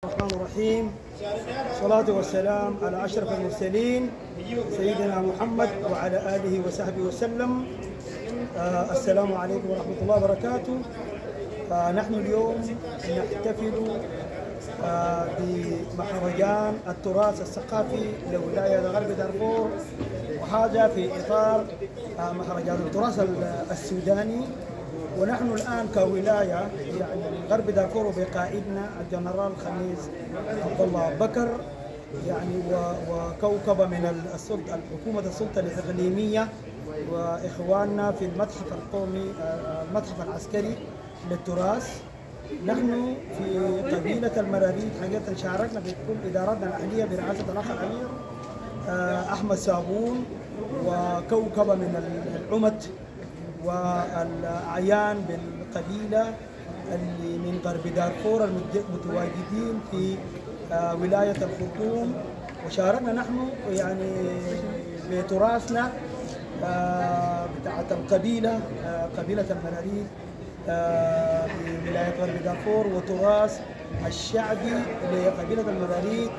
الرحمن الرحيم. الصلاة والسلام على أشرف المرسلين سيدنا محمد وعلى آله وصحبه وسلم. السلام عليكم ورحمة الله وبركاته. نحن اليوم نحتفل بمهرجان التراث الثقافي لولاية غرب دارفور، وهذا في إطار مهرجان التراث السوداني. ونحن الآن كولاية يعني غرب دارفور وبقائدنا الجنرال خميس عبد الله بكر يعني وكوكبة من حكومة السلطة الإقليمية وإخواننا في المتحف القومي المتحف العسكري للتراث. نحن في قبيلة المراريد حقيقة شاركنا في كل إداراتنا الأهلية برئاسة الأخ الأمير أحمد صابون وكوكبة من العمت والأعيان بالقبيلة اللي من غرب دارفور المتواجدين في ولاية الخرطوم. وشاركنا نحن يعني بتراثنا بتاعت القبيلة قبيلة المراريد في ولاية غرب دارفور، وتراث الشعبي لقبيلة المراريد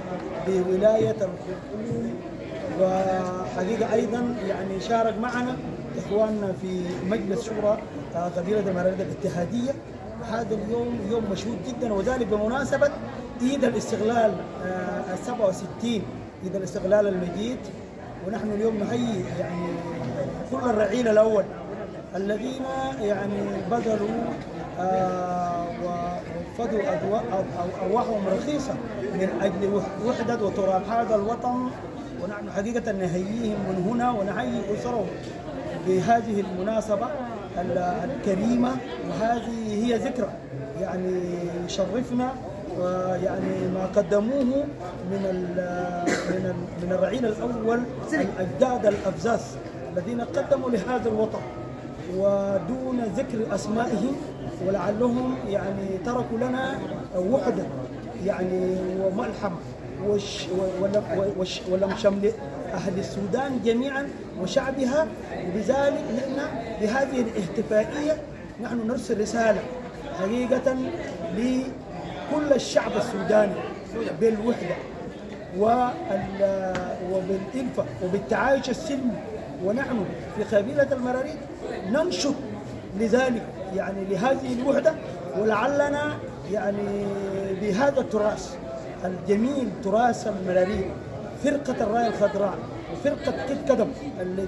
بولاية الخرطوم. وحقيقة أيضا يعني شارك معنا إخواننا في مجلس شورى قبيلة المراريد الاتحادية. هذا اليوم يوم مشهود جدا، وذلك بمناسبة عيد الاستقلال 67، عيد الاستقلال المجيد. ونحن اليوم نحيي يعني كل الرعيل الأول الذين يعني بذلوا وفدوا أرواحهم رخيصة من أجل وحدة وتراب هذا الوطن. ونحن حقيقة نحييهم من هنا ونحيي أسرهم بهذه المناسبة الكريمة. وهذه هي ذكرى يعني شرفنا، ويعني ما قدموه من الرعيل الأول الأجداد الأبزاز الذين قدموا لهذا الوطن، ودون ذكر أسمائهم ولعلهم يعني تركوا لنا وحدة يعني وملحمة ولم شمل أهل السودان جميعا وشعبها. وبذلك نحن بهذه الاحتفائية نحن نرسل رسالة حقيقة لكل الشعب السوداني بالوحدة وبالإلفة وبالتعايش السلمي. ونحن في قبيلة المراريد ننشط لذلك يعني لهذه الوحدة، ولعلنا يعني بهذا التراث الجميل تراث المراريد، فرقة الراية الخضراء وفرقة كت كدم الذي